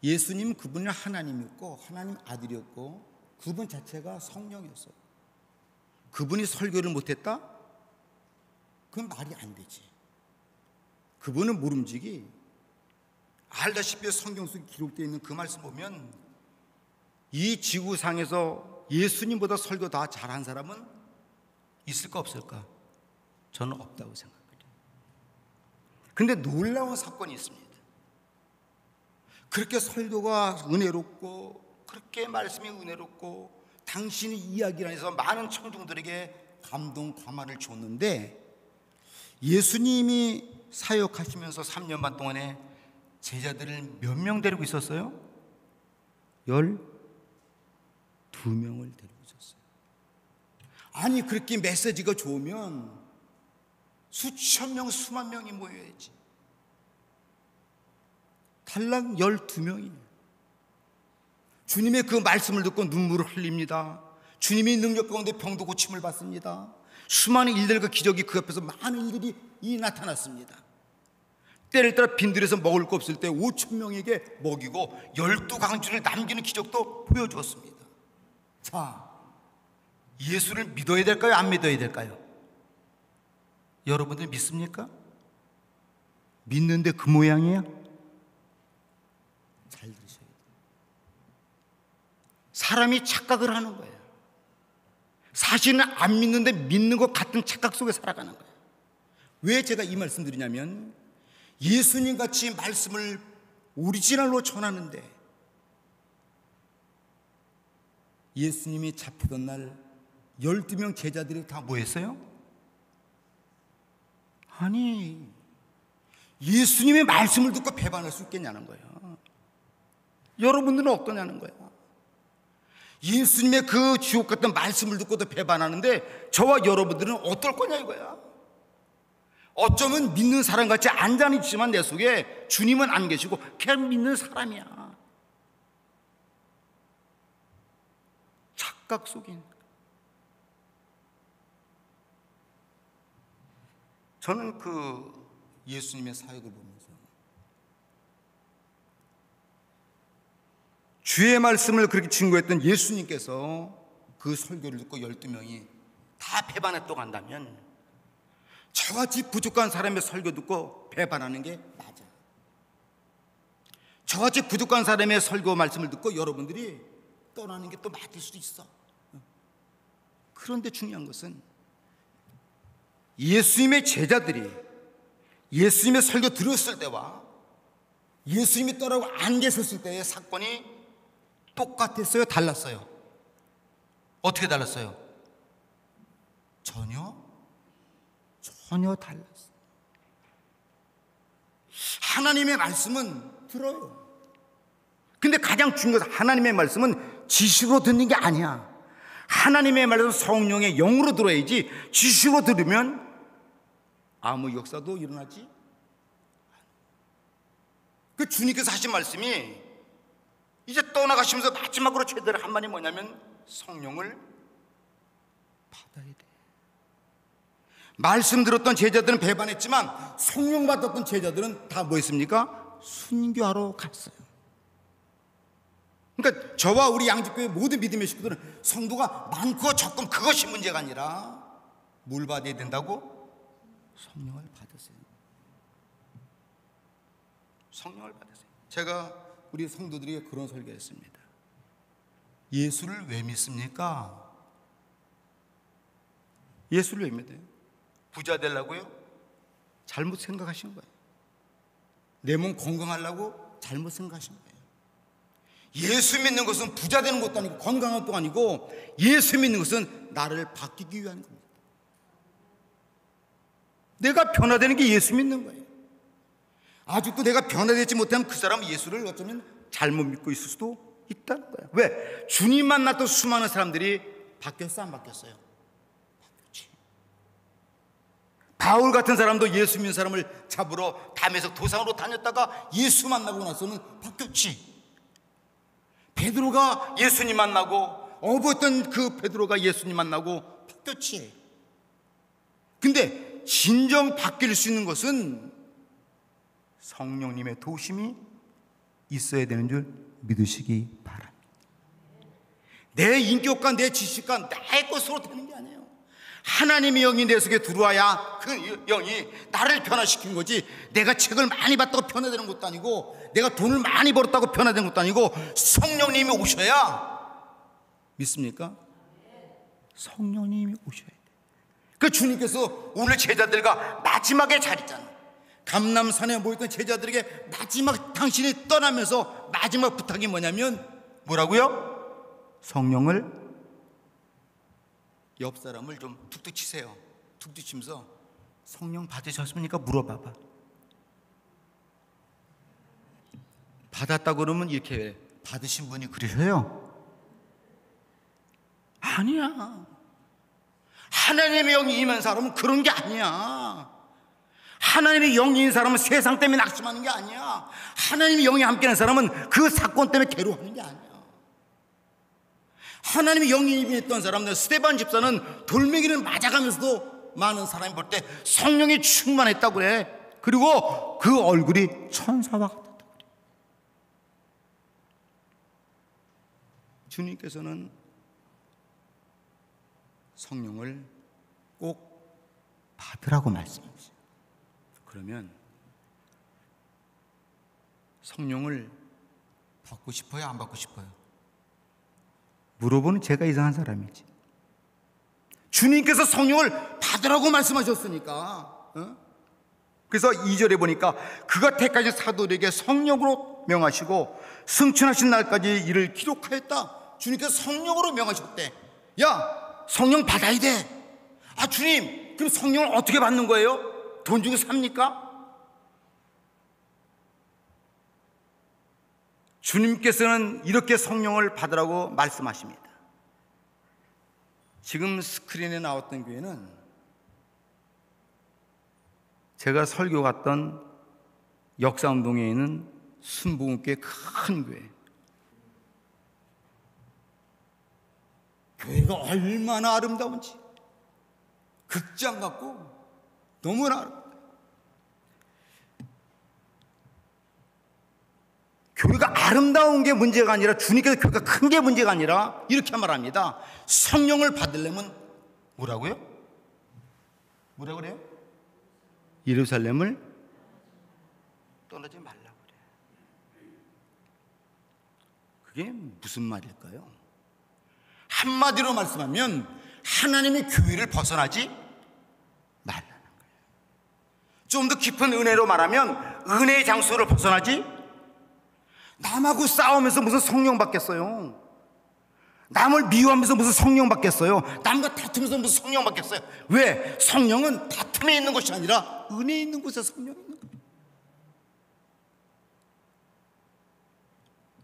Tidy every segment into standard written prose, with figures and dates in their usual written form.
예수님 그분은 하나님이었고 하나님 아들이었고 그분 자체가 성령이었어요. 그분이 설교를 못했다? 그건 말이 안 되지. 그분은 모름지기. 알다시피 성경 속에 기록되어 있는 그 말씀 보면 이 지구상에서 예수님보다 설교 다 잘한 사람은 있을까 없을까? 저는 없다고 생각해요. 근데 놀라운 사건이 있습니다. 그렇게 설교가 은혜롭고 그렇게 말씀이 은혜롭고 당신의 이야기를 해서 많은 청중들에게 감동, 감화를 줬는데 예수님이 사역하시면서 3년 반 동안에 제자들을 몇 명 데리고 있었어요? 12명을 데리고 있었어요. 아니 그렇게 메시지가 좋으면 수천 명, 수만 명이 모여야지. 달랑 12명이에요. 주님의 그 말씀을 듣고 눈물을 흘립니다. 주님의 능력 가운데 병도 고침을 받습니다. 수많은 일들과 기적이 그 옆에서 많은 일들이 나타났습니다. 때를 따라 빈들에서 먹을 거 없을 때 5천 명에게 먹이고 12강주를 남기는 기적도 보여주었습니다. 자, 예수를 믿어야 될까요? 안 믿어야 될까요? 여러분들 믿습니까? 믿는데 그 모양이야? 잘 들으셔야 돼요. 사람이 착각을 하는 거예요. 사실은 안 믿는데 믿는 것 같은 착각 속에 살아가는 거예요. 왜 제가 이 말씀 드리냐면 예수님 같이 말씀을 오리지널로 전하는데 예수님이 잡히던 날 12명 제자들이 다 뭐 했어요? 아니 예수님의 말씀을 듣고 배반할 수 있겠냐는 거예요. 여러분들은 어떠냐는 거예요. 예수님의 그 지옥 같은 말씀을 듣고도 배반하는데 저와 여러분들은 어떨 거냐 이거야. 어쩌면 믿는 사람같이 안장이 있지만 내 속에 주님은 안 계시고 그냥 믿는 사람이야. 착각 속인. 저는 그 예수님의 사역을 보면서 주의 말씀을 그렇게 증거했던 예수님께서 그 설교를 듣고 12명이 다 배반했다고 한다면 저같이 부족한 사람의 설교 듣고 배반하는 게 맞아. 저같이 부족한 사람의 설교 말씀을 듣고 여러분들이 떠나는 게 또 맞을 수도 있어. 그런데 중요한 것은 예수님의 제자들이 예수님의 설교 들었을 때와 예수님이 떠나고 안 계셨을 때의 사건이 똑같았어요? 달랐어요? 어떻게 달랐어요? 전혀 달랐어요. 하나님의 말씀은 들어요. 근데 가장 중요한 것은 하나님의 말씀은 지식으로 듣는 게 아니야. 하나님의 말씀은 성령의 영으로 들어야지 지식으로 들으면 아무 역사도 일어나지. 그 주님께서 하신 말씀이 이제 떠나가시면서 마지막으로 제대로 한 말이 뭐냐면 성령을 받아야 돼. 말씀 들었던 제자들은 배반했지만 성령 받았던 제자들은 다 뭐 했습니까? 순교하러 갔어요. 그러니까 저와 우리 양집교회 모든 믿음의 식구들은 성도가 많고 적고 그것이 문제가 아니라 뭘 받아야 된다고? 성령을 받으세요. 성령을 받으세요. 제가 우리 성도들에게 그런 설교했습니다. 예수를 왜 믿습니까? 예수를 왜 믿어요? 부자 되려고요? 잘못 생각하신 거예요. 내 몸 건강하려고 잘못 생각하신 거예요. 예수 믿는 것은 부자 되는 것도 아니고 건강한 것도 아니고 예수 믿는 것은 나를 바뀌기 위한 겁니다. 내가 변화되는 게 예수 믿는 거예요. 아직도 내가 변화되지 못하면 그 사람은 예수를 어쩌면 잘못 믿고 있을 수도 있다는 거예요. 왜? 주님 만났던 수많은 사람들이 바뀌었어 안 바뀌었어요? 바뀌었지. 바울 같은 사람도 예수 믿는 사람을 잡으러 담에서 도상으로 다녔다가 예수 만나고 나서는 바뀌었지. 베드로가 예수님 만나고 어부였던 그 베드로가 예수님 만나고 바뀌었지. 근데 진정 바뀔 수 있는 것은 성령님의 도우심이 있어야 되는 줄 믿으시기 바랍니다. 내 인격과 내 지식과 나의 것으로 되는 게 아니에요. 하나님의 영이 내 속에 들어와야 그 영이 나를 변화시킨 거지, 내가 책을 많이 봤다고 변화되는 것도 아니고, 내가 돈을 많이 벌었다고 변화되는 것도 아니고, 성령님이 오셔야. 믿습니까? 성령님이 오셔야 돼. 그 주님께서 오늘 제자들과 마지막에 자리잖아. 감람산에 모였던 제자들에게 마지막 당신이 떠나면서 마지막 부탁이 뭐냐면 뭐라고요? 성령을, 옆 사람을 좀 툭툭 치세요. 툭툭 치면서 성령 받으셨습니까? 물어봐봐. 받았다고 그러면 이렇게 받으신 분이 그러셔요? 아니야. 하나님의 영이 임한 사람은 그런 게 아니야. 하나님의 영이 있는 사람은 세상 때문에 낙심하는 게 아니야. 하나님의 영이 함께하는 사람은 그 사건 때문에 괴로워하는 게 아니야. 하나님의 영이 임했던 사람들, 스데반 집사는 돌멩이를 맞아가면서도 많은 사람이 볼 때 성령이 충만했다고 그래. 그리고 그 얼굴이 천사와 같았다고 그래. 주님께서는 성령을 꼭 받으라고 말씀하세요. 그러면 성령을 받고 싶어요? 안 받고 싶어요? 물어보는 제가 이상한 사람이지. 주님께서 성령을 받으라고 말씀하셨으니까. 그래서 2절에 보니까 그가 택하신 사도들에게 성령으로 명하시고 승천하신 날까지 이를 기록하였다. 주님께서 성령으로 명하셨대. 야, 성령 받아야 돼. 아, 주님, 그럼 성령을 어떻게 받는 거예요? 돈 주고 삽니까? 주님께서는 이렇게 성령을 받으라고 말씀하십니다. 지금 스크린에 나왔던 교회는 제가 설교 갔던 역사운동에 있는 순복음교회 큰 교회. 교회가 얼마나 아름다운지, 극장 같고 너무나 아름다워요. 교회가 아름다운 게 문제가 아니라, 주님께서 교회가 큰 게 문제가 아니라 이렇게 말합니다. 성령을 받으려면 뭐라고요? 뭐라 그래요? 예루살렘을 떠나지 말라고 그래요. 그게 무슨 말일까요? 한마디로 말씀하면 하나님의 교회를 벗어나지 말라는 거예요. 좀 더 깊은 은혜로 말하면 은혜의 장소를 벗어나지, 남하고 싸우면서 무슨 성령 받겠어요? 남을 미워하면서 무슨 성령 받겠어요? 남과 다투면서 무슨 성령 받겠어요? 왜? 성령은 다툼에 있는 것이 아니라 은혜에 있는 곳에 성령이 있는 거예요.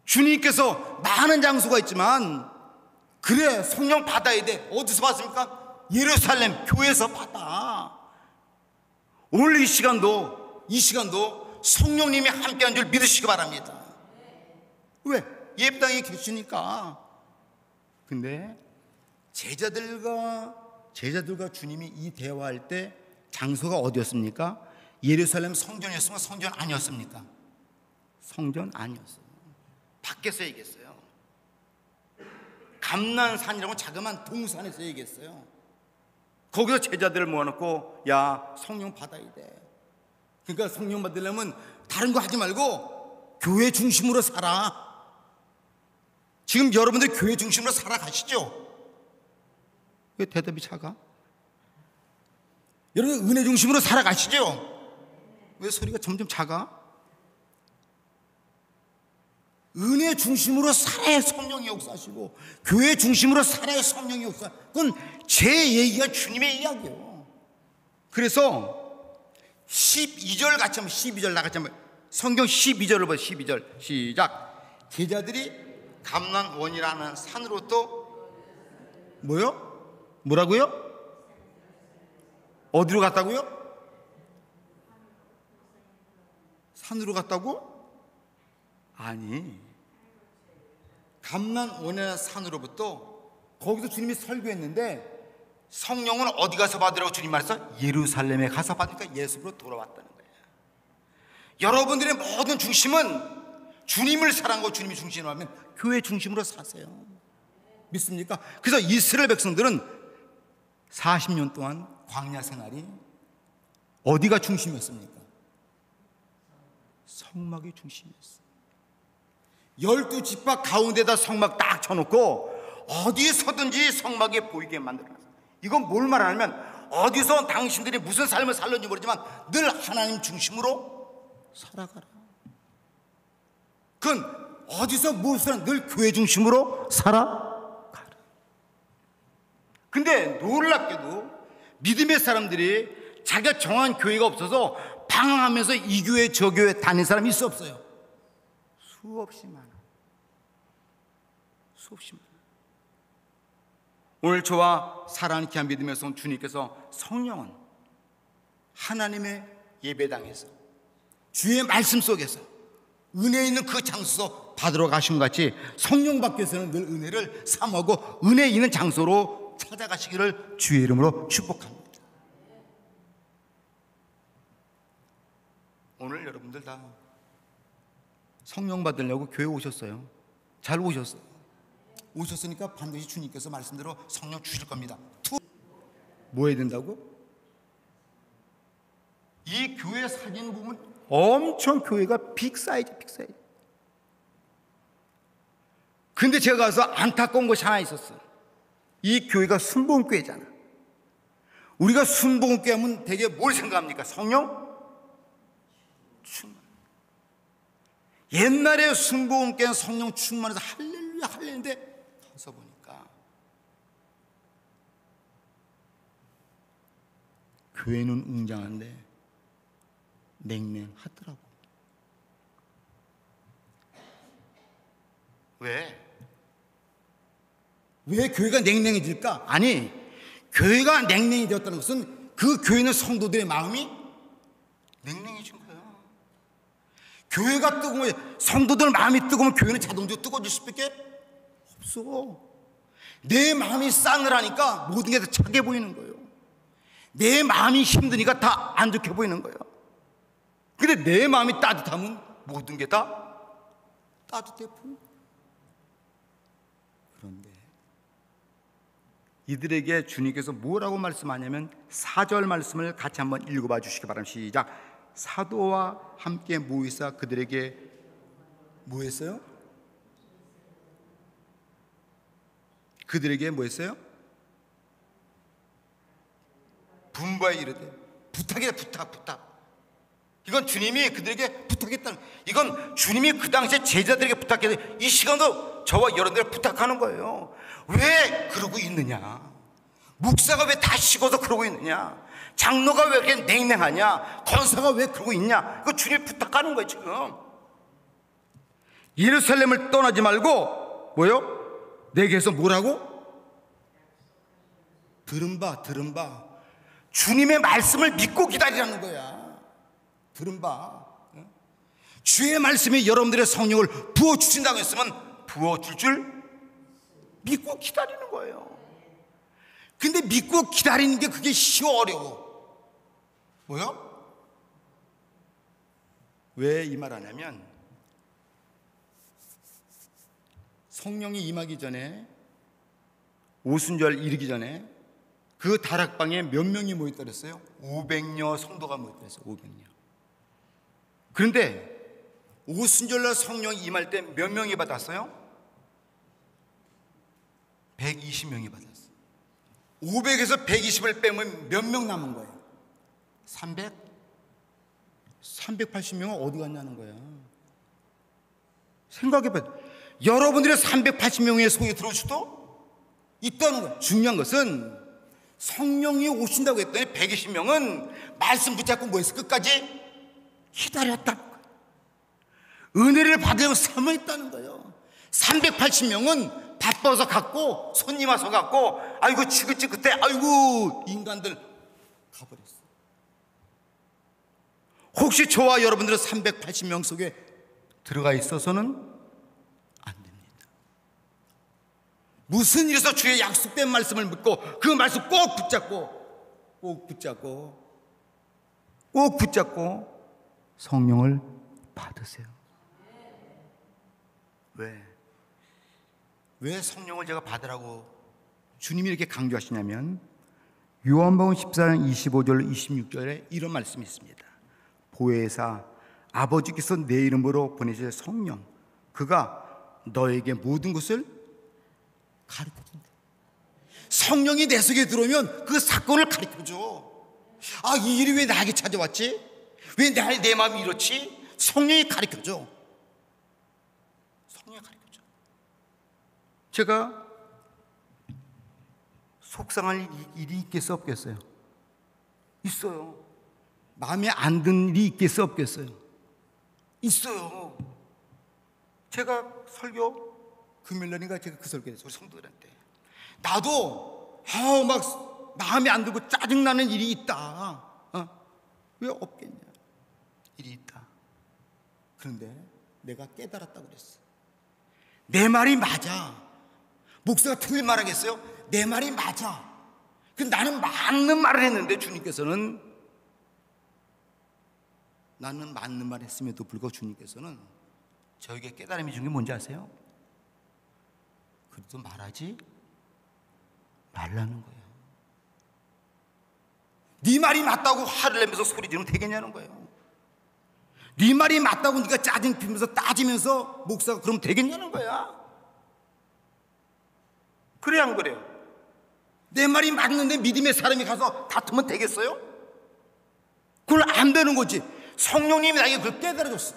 주님께서 많은 장소가 있지만, 그래, 성령 받아야 돼. 어디서 받습니까? 예루살렘 교회에서 받아. 오늘 이 시간도 성령님이 함께한 줄 믿으시기 바랍니다. 왜? 예배당에 계시니까. 근데 제자들과 주님이 이 대화할 때 장소가 어디였습니까? 예루살렘 성전이었으면 성전 아니었습니까? 성전 아니었어요. 밖에서 얘기했어요. 감난산이라고 자그마한 동산에서 얘기했어요. 거기서 제자들을 모아놓고, 야, 성령 받아야 돼. 그러니까 성령 받으려면 다른 거 하지 말고 교회 중심으로 살아. 지금 여러분들 교회 중심으로 살아가시죠? 왜 대답이 작아? 여러분 은혜 중심으로 살아가시죠? 왜 소리가 점점 작아? 은혜 중심으로 살아야 성령이 역사하시고, 교회 중심으로 살아야 성령이 역사. 그건 제 얘기가 주님의 이야기예요. 그래서 12절 같이 한번, 12절 나같이 한번, 성경 12절을 봐요. 12절 시작. 제자들이 감난원이라는 산으로부터 뭐라고요? 어디로 갔다고요? 산으로 갔다고? 아니, 감난원이라는 산으로부터, 거기서 주님이 설교했는데 성령은 어디 가서 받으라고 주님 말했어? 예루살렘에 가서 받으니까 예수로 돌아왔다는 거예요. 여러분들의 모든 중심은 주님을 사랑하고 주님이 중심으로 하면 교회 중심으로 사세요. 믿습니까? 그래서 이스라엘 백성들은 40년 동안 광야 생활이 어디가 중심이었습니까? 성막이 중심이었어요. 12지파 가운데다 성막 딱 쳐놓고 어디서든지 성막이 보이게 만들어놨어요. 이건 뭘 말하냐면 어디서 당신들이 무슨 삶을 살는지 모르지만 늘 하나님 중심으로 살아가라. 그건 어디서 무엇을 늘 교회 중심으로 살아가라. 근데 놀랍게도 믿음의 사람들이 자기가 정한 교회가 없어서 방황하면서 이 교회 저 교회 다닌 사람이 있어 없어요? 수없이 많아. 수없이 많아. 오늘 저와 사랑하는 귀한 믿음의 성 주님께서 성령은 하나님의 예배당에서 주의 말씀 속에서 은혜 있는 그 장소 받으러 가신 것 같이 성령 밖에서는 늘 은혜를 삼하고 은혜 있는 장소로 찾아가시기를 주의 이름으로 축복합니다. 오늘 여러분들 다 성령 받으려고 교회 오셨어요. 잘 오셨어요. 오셨으니까 반드시 주님께서 말씀대로 성령 주실 겁니다. 뭐 해야 된다고? 이 교회 사진 보면 엄청 교회가 빅사이즈. 근데 제가 가서 안타까운 것이 하나 있었어요. 이 교회가 순복음교회잖아. 우리가 순복음교회 하면 되게 뭘 생각합니까? 성령 충만. 옛날에 순복음교회는 성령 충만해서 할렐루야 할렐루야인데 가서 보니까 교회는 웅장한데 냉랭하더라고. 왜 교회가 냉랭해질까? 아니, 교회가 냉랭해졌다는 것은 그 교회는 성도들의 마음이 냉랭해진 거예요. 교회가 뜨거우면, 성도들 마음이 뜨거우면 교회는 자동적으로 뜨거워질 수밖에 없어. 내 마음이 싸늘하니까 모든 게 다 차게 보이는 거예요. 내 마음이 힘드니까 다 안 좋게 보이는 거예요. 근데 내 마음이 따뜻하면 모든 게 다 따뜻해 보여. 그런데 이들에게 주님께서 뭐라고 말씀하냐면 4절 말씀을 같이 한번 읽어봐 주시기 바랍니다. 시작. 사도와 함께 모이사 그들에게 뭐 했어요? 그들에게 뭐 했어요? 분부하여 이르되, 부탁이다. 부탁. 이건 주님이 그들에게 부탁했다는, 이건 주님이 그 당시에 제자들에게 부탁해서 이 시간도 저와 여러분들 부탁하는 거예요. 왜 그러고 있느냐? 목사가 왜 다 식어서 그러고 있느냐? 장로가 왜 이렇게 냉랭하냐? 권사가 왜 그러고 있냐? 그 주님이 부탁하는 거예요. 지금 예루살렘을 떠나지 말고 뭐요? 내게서 뭐라고? 들은 바 주님의 말씀을 믿고 기다리라는 거야. 들은 바 주의 말씀이 여러분들의 성령을 부어주신다고 했으면 부어줄 줄 믿고 기다리는 거예요. 근데 믿고 기다리는 게 그게 쉬워 어려워? 뭐요? 왜 이 말 하냐면 성령이 임하기 전에, 오순절 이르기 전에 그 다락방에 몇 명이 모였다 그랬어요? 500여 성도가 모였다 그랬어요. 500여. 그런데 오순절날 성령이 임할 때 몇 명이 받았어요? 120명이 받았어요. 500에서 120을 빼면 몇 명 남은 거예요? 380명은 어디 갔냐는 거야. 생각해봐요. 여러분들의 380명의 속에 들어올 수도 있다는 거예요. 중요한 것은 성령이 오신다고 했더니 120명은 말씀 붙잡고 뭐 했어? 끝까지 기다렸다. 은혜를 받으려고 사모했다는 거예요. 380명은 바빠서 갔고, 손님 와서 갔고, 아이고 지긋지긋해, 아이고 인간들 가버렸어. 혹시 저와 여러분들은 380명 속에 들어가 있어서는 안 됩니다. 무슨 일에서 주의 약속된 말씀을 믿고 그 말씀 꼭 붙잡고 성령을 받으세요. 왜 성령을 제가 받으라고 주님이 이렇게 강조하시냐면 요한복음 14장 25절 26절에 이런 말씀이 있습니다. 보혜사 아버지께서 내 이름으로 보내실 성령, 그가 너에게 모든 것을 가르쳐준다. 성령이 내 속에 들어오면 그 사건을 가르쳐줘. 아, 이 일이 왜 나에게 찾아왔지? 왜 내 마음이 이렇지? 성령이 가르쳐줘. 성령이 가르쳐줘. 제가 속상할 일이 있겠어 없겠어요? 있어요. 마음에 안 드는 일이 있겠어 없겠어요? 있어요. 제가 설교 금요일날인가 제가 그 설교했어요. 우리 성도들한테 나도 막 마음에 안 들고 짜증나는 일이 있다. 왜 없겠냐? 일이 있다. 그런데 내가 깨달았다고 그랬어. 내 말이 맞아. 목사가 틀린 말 하겠어요? 내 말이 맞아. 근데 나는 맞는 말을 했는데 주님께서는, 나는 맞는 말 했음에도 불구하고 주님께서는 저에게 깨달음이 준 게 뭔지 아세요? 그래도 말하지 말라는 거예요. 네 말이 맞다고 화를 내면서 소리 지르면 되겠냐는 거예요. 네 말이 맞다고 네가 짜증 피면서 따지면서 목사가 그러면 되겠냐는 거야. 그래 안 그래요? 내 말이 맞는데 믿음의 사람이 가서 다투면 되겠어요? 그걸 안 되는 거지. 성령님이 나에게 그걸 깨달아줬어.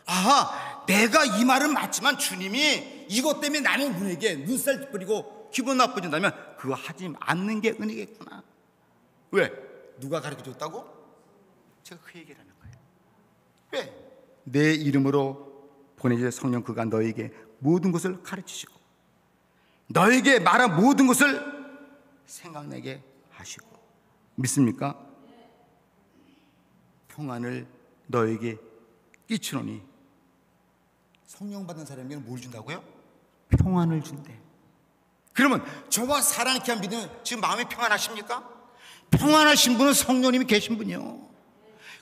아하, 내가 이 말은 맞지만 주님이 이것 때문에 나는 너에게 눈살 찌푸리고 기분 나빠진다면 그거 하지 않는 게 은혜겠구나. 왜? 누가 가르쳐줬다고? 제가 그 얘기를 하는 거예요. 왜? 내 이름으로 보내질 성령, 그가 너에게 모든 것을 가르치시고 너에게 말한 모든 것을 생각나게 하시고. 믿습니까? 평안을 너에게 끼치노니. 성령 받은 사람에게는 뭘 준다고요? 평안을 준대. 그러면 저와 사랑케 한 믿으면 지금 마음이 평안하십니까? 평안하신 분은 성령님이 계신 분이요.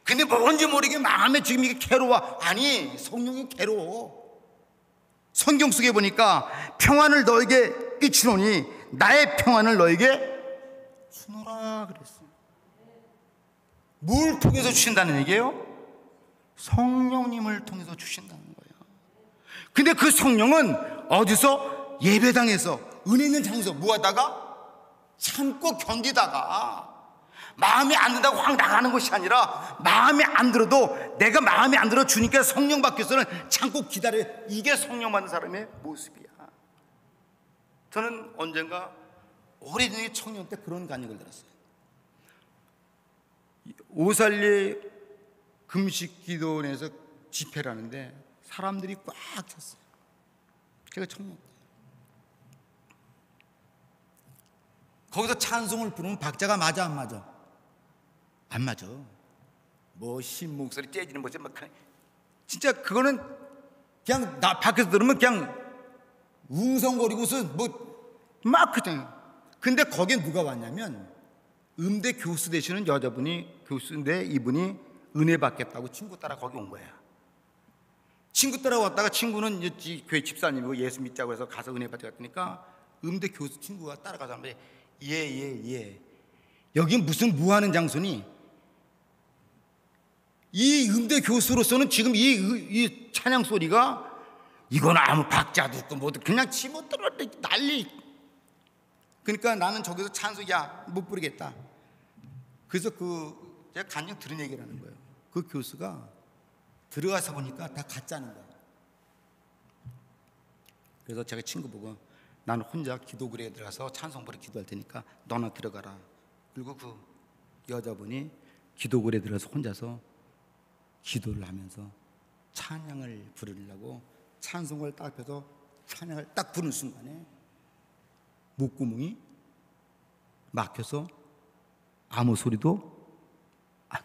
근데 뭔지 모르게 마음에 지금 이게 괴로워. 아니, 성령이 괴로워. 성경 속에 보니까 평안을 너에게 끼치노니 나의 평안을 너에게 주노라 그랬어요. 뭘 통해서 주신다는 얘기예요? 성령님을 통해서 주신다는 거예요. 근데 그 성령은 어디서? 예배당에서, 은혜 있는 장소에서 뭐 하다가? 참고 견디다가 마음에 안 든다고 확 나가는 것이 아니라 마음에 안 들어도, 내가 마음에 안 들어 주니까 성령 받기위해서는 참고 기다려. 이게 성령 받는 사람의 모습이야. 저는 언젠가 오래전에 청년 때 그런 간증을 들었어요. 오살리 금식 기도원에서 집회를 하는데 사람들이 꽉 찼어요. 제가 청년 때 거기서 찬송을 부르면 박자가 맞아 안 맞아? 안 맞아. 뭐 신 목소리 째지는 거지 막. 진짜 그거는 그냥 나 밖에서 들으면 그냥 웅성거리고서 뭐 막 그냥. 근데 거기에 누가 왔냐면 음대 교수 되시는 여자분이, 교수인데 이분이 은혜 받겠다고 친구 따라 거기 온 거야. 친구 따라 왔다가 친구는 이제 교회 집사님이고 예수 믿자고 해서 가서 은혜 받으러 갔으니까 음대 교수 친구가 따라가서 하는데 예. 여긴 무슨 뭐 하는 장소니? 이 음대 교수로서는 지금 이 찬양 소리가 이건 아무 박자도 없고 뭐도 그냥 지못들어 난리. 그러니까 나는 저기서 찬송 못 부르겠다. 그래서 제가 간증 들은 얘기를 하는 거예요. 그 교수가 들어가서 보니까 다 가짜는 거예요. 그래서 제가 친구 보고 나는 혼자 기도그레에 들어가서 찬송 부르 기도할 테니까 너나 들어가라. 그리고 그 여자분이 기도그레에 들어가서 혼자서 기도를 하면서 찬양을 부르려고 찬송을 딱 펴서 찬양을 딱 부르는 순간에 목구멍이 막혀서 아무 소리도 안.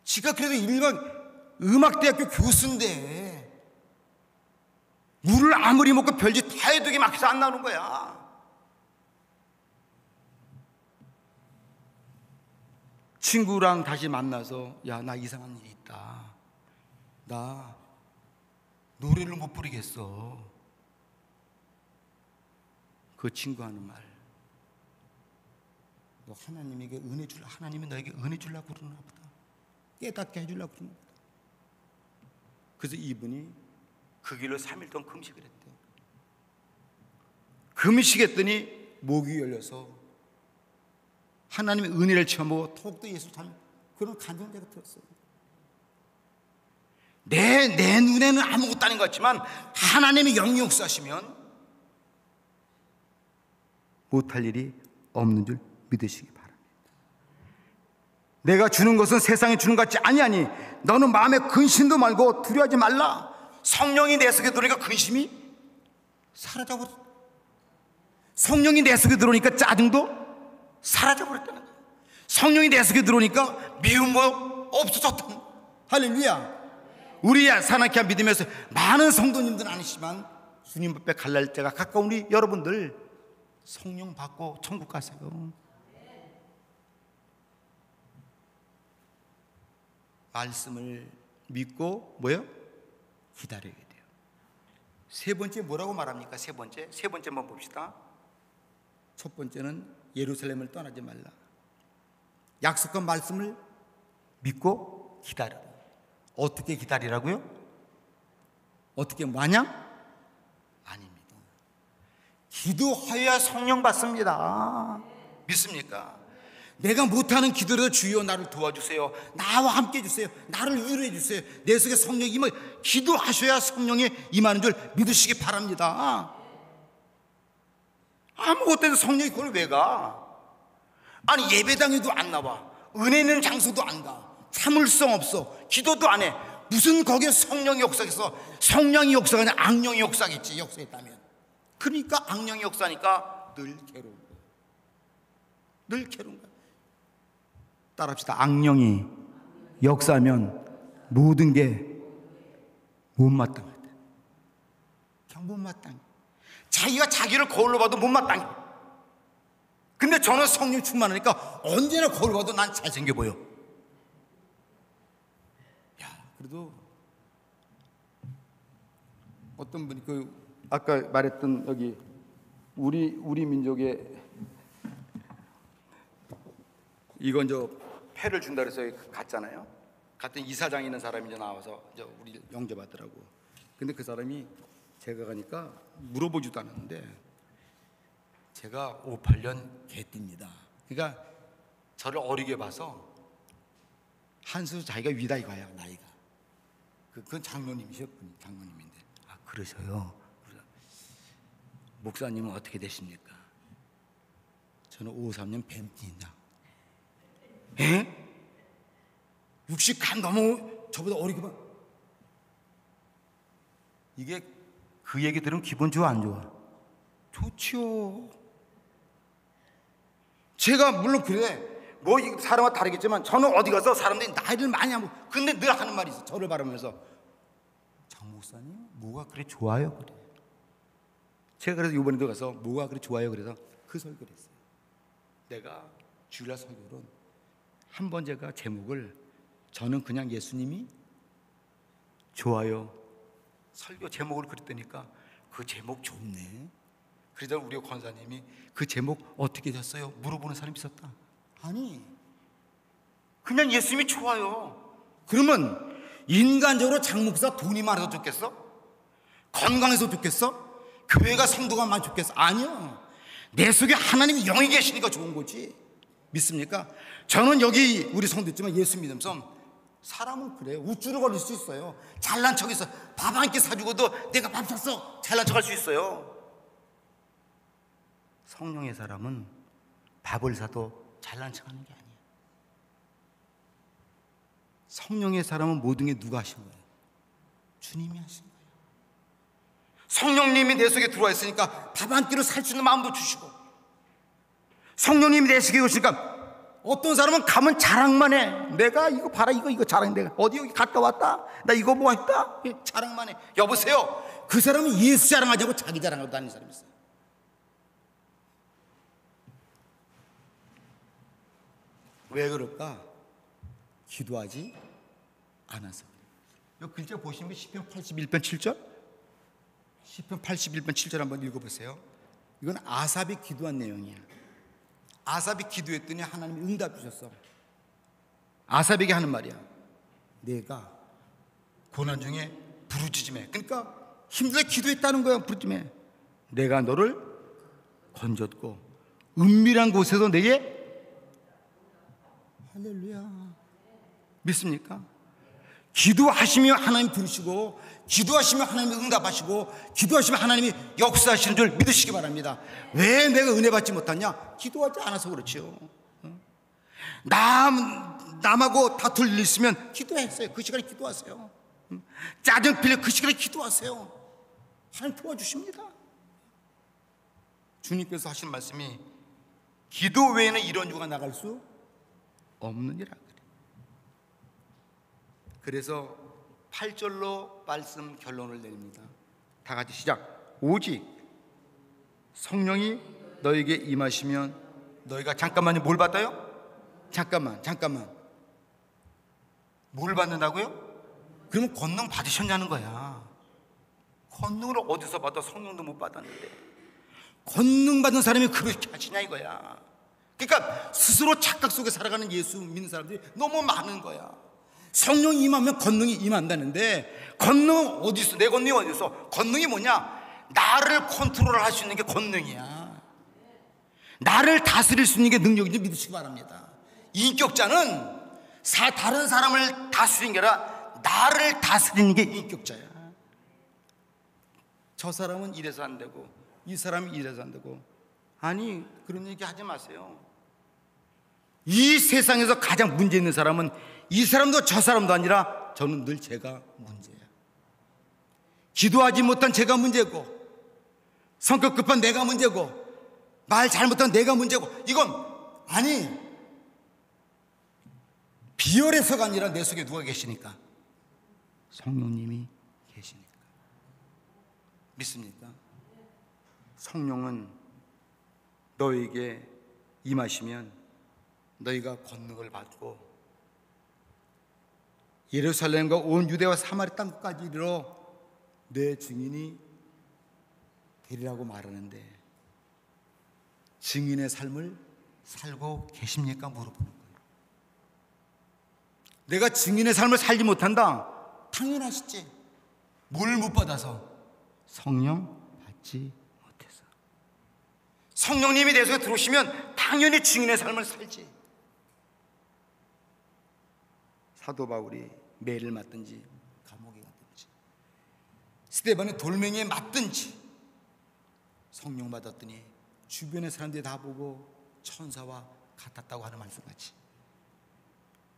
지가 그래도 일반 음악대학교 교수인데 물을 아무리 먹고 별짓 다 해도 이게 막혀서 안 나오는 거야. 친구랑 다시 만나서 야, 나 이상한 일이 있다. 나 노래를 못 부르겠어. 그 친구 하는 말, 너 하나님에게 은혜 줄라, 하나님이 너에게 은혜 주려고 그러나 보다, 깨닫게 해주려고 그러나 보다. 그래서 이분이 그 길로 3일 동안 금식을 했대요. 금식했더니 목이 열려서 하나님의 은혜를 체험하고 더욱더 예수 닮은 그런 간증을 제가 들었어요. 내 눈에는 아무것도 아닌 것 같지만 하나님의 영이 역사하시면 못할 일이 없는 줄 믿으시기 바랍니다. 내가 주는 것은 세상에 주는 것 같지 아니하니 너는 마음에 근심도 말고 두려워하지 말라. 성령이 내 속에 들어오니까 근심이 사라져버렸다. 성령이 내 속에 들어오니까 짜증도 사라져버렸다는 거예요. 성령이 내 속에 들어오니까 미움도 없어졌다는 거예요. 할렐루야. 우리 사나키한 믿음에서 많은 성도님들은 아니지만 주님 앞에 갈 날짜가 가까운 우리 여러분들 성령 받고 천국 가세요. 말씀을 믿고 뭐요? 기다려야 돼요. 세 번째 뭐라고 말합니까? 세 번째 한번 봅시다. 첫 번째는 예루살렘을 떠나지 말라. 약속한 말씀을 믿고 기다려라. 어떻게 기다리라고요? 어떻게 마냥? 아닙니다. 기도하여야 성령 받습니다. 믿습니까? 내가 못하는 기도를 주여 나를 도와주세요, 나와 함께 해주세요, 나를 위로해 주세요, 내 속에 성령이 임하, 기도하셔야 성령이 임하는 줄 믿으시기 바랍니다. 아무것도 해도 성령이 그걸 왜 가? 아니 예배당에도 안 나와, 은혜 있는 장소도 안 가, 참을성 없어, 기도도 안 해. 무슨 거기에 성령이 역사해서, 성령이 역사가 아니라 악령이 역사겠지, 역사했다면. 그러니까 악령이 역사니까 늘 괴로운 거야. 늘 괴로운 거야. 따라합시다. 악령이 역사하면 모든 게 못마땅하다. 그냥 못마땅해. 자기가 자기를 거울로 봐도 못마땅해. 근데 저는 성령 충만하니까 언제나 거울 봐도 난 잘생겨 보여. 야, 그래도 어떤 분이 아까 말했던 여기 우리 민족의 이건 패를 준다 그래서 갔잖아요. 갔더니 이사장 있는 사람이 이제 나와서 이제 우리 영접하더라고. 근데 그 사람이 제가 가니까 물어보지도 않았는데 제가 58년 개띠입니다. 그러니까 저를 어리게 봐서 한수 자기가 위다 이거야, 나이가. 그건 장로님이셨군요. 장로님인데. 아, 그러셔요. 목사님은 어떻게 되십니까? 저는 53년 뱀띠입니다. 에? 60 간 넘어 저보다 어리게 봐. 이게 그 얘기 들으면 기분 좋아 안 좋아? 좋지요. 제가 물론 그래, 뭐 사람마다 다르겠지만 저는 어디 가서 사람들이 나이를 많이 하고, 근데 늘 하는 말이 있어. 저를 바라보면서 장 목사님 뭐가 그래 좋아요? 그래. 제가 그래서 이번에도 가서 뭐가 그래 좋아요? 그래서 그 설교를 했어요. 내가 주일날 설교는 한 번 제가 제목을 저는 그냥 예수님이 좋아요 설교 제목을 그랬다니까 그 제목 좋네. 그러자 우리 권사님이 그 제목 어떻게 됐어요? 물어보는 사람이 있었다. 아니 그냥 예수님이 좋아요. 그러면 인간적으로 장 목사 돈이 많아서 좋겠어? 건강해서 좋겠어? 교회가 성도가 많이 좋겠어? 아니요. 내 속에 하나님의 영이 계시니까 좋은 거지. 믿습니까? 저는 여기 우리 성도 있지만 예수 믿음서 사람은 그래요. 우쭐을 걸릴 수 있어요. 잘난 척해서 밥 한 끼 사주고도 내가 밥 샀어 잘난 척할 수 있어요. 성령의 사람은 밥을 사도 잘난 척하는 게 아니에요. 성령의 사람은 모든 게 누가 하신 거예요? 주님이 하신 거예요. 성령님이 내 속에 들어와 있으니까 밥 한 끼를 살 수 있는 마음도 주시고, 성령님이 내 속에 오시니까 어떤 사람은 가면 자랑만 해. 내가 이거 봐라, 이거 자랑, 내가 어디 여기 갔다 왔다, 나 이거 뭐 했다, 자랑만 해. 여보세요, 그 사람은 예수 자랑하지 않고 자기 자랑하고 다니는 사람이 있어요. 왜 그럴까? 기도하지 않아서. 이 글자 보시면 시편 81편 7절 시편 81편 7절 한번 읽어보세요. 이건 아삽이 기도한 내용이야. 아삽이 기도했더니 하나님이 응답 주셨어. 아삽에게 하는 말이야. 내가 고난 중에 부르짖음에, 그러니까 힘들게 기도했다는 거야. 부르짖음에 내가 너를 건졌고 은밀한 곳에서 내게, 할렐루야, 믿습니까? 기도하시며 하나님 들으시고, 기도하시며 하나님이 응답하시고, 기도하시며 하나님이 역사하시는 줄 믿으시기 바랍니다. 왜 내가 은혜 받지 못하냐? 기도하지 않아서 그렇지요. 남하고 다툴 일 있으면 기도했어요. 그 시간에 기도하세요. 짜증 필려 그 시간에 기도하세요. 하나님 도와주십니다. 주님께서 하시는 말씀이 기도 외에는 이런 유가 나갈 수 없느니라 그래. 그래서 8절로 말씀 결론을 내립니다. 다 같이 시작. 오직 성령이 너에게 임하시면 너희가, 잠깐만요, 뭘 받아요? 잠깐만 뭘 받는다고요? 그러면 권능 받으셨냐는 거야. 권능을 어디서 받아? 성령도 못 받았는데 권능 받은 사람이 그렇게 하시냐 이거야. 그러니까 스스로 착각 속에 살아가는 예수 믿는 사람들이 너무 많은 거야. 성령이 임하면 권능이 임한다는데 권능은 어디 있어? 내 권능이 어디 있어? 권능이 뭐냐? 나를 컨트롤할 수 있는 게 권능이야. 나를 다스릴 수 있는 게 능력인지 믿으시기 바랍니다. 인격자는 다른 사람을 다스리는 게 아니라 나를 다스리는 게 인격자야. 저 사람은 이래서 안 되고 이 사람은 이래서 안 되고, 아니 그런 얘기 하지 마세요. 이 세상에서 가장 문제 있는 사람은 이 사람도 저 사람도 아니라 저는 늘 제가 문제야. 기도하지 못한 제가 문제고, 성격 급한 내가 문제고, 말 잘못한 내가 문제고, 이건 아니 비열해서가 아니라 내 속에 누가 계시니까? 성령님이 계시니까. 믿습니까? 성령은 너에게 임하시면 너희가 권능을 받고 예루살렘과 온 유대와 사마리 땅까지 이르러 내 증인이 되리라고 말하는데, 증인의 삶을 살고 계십니까? 물어보는 거예요. 내가 증인의 삶을 살지 못한다? 당연하시지. 뭘 못 받아서? 성령 받지 못해서. 성령님이 내 속에 들어오시면 당연히 증인의 삶을 살지. 사도 바울이 매를 맞든지 감옥에 갔든지 스데반의 돌멩이에 맞든지 성령 받았더니 주변의 사람들이 다 보고 천사와 같았다고 하는 말씀같이,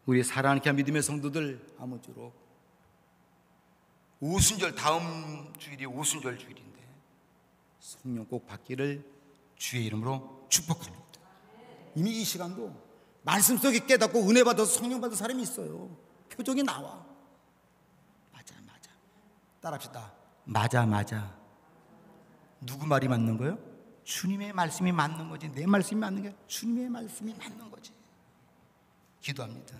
우리 사랑하는 믿음의 성도들 아무쪼록 오순절, 다음 주일이 오순절 주일인데 성령 꼭 받기를 주의 이름으로 축복합니다. 이미 이 시간도 말씀 속에 깨닫고 은혜 받아서 성령 받은 사람이 있어요. 표정이 나와. 맞아. 따라합시다. 맞아. 누구 말이 맞는 거예요? 주님의 말씀이 맞는 거지. 내 말씀이 맞는 게 주님의 말씀이 맞는 거지. 기도합니다.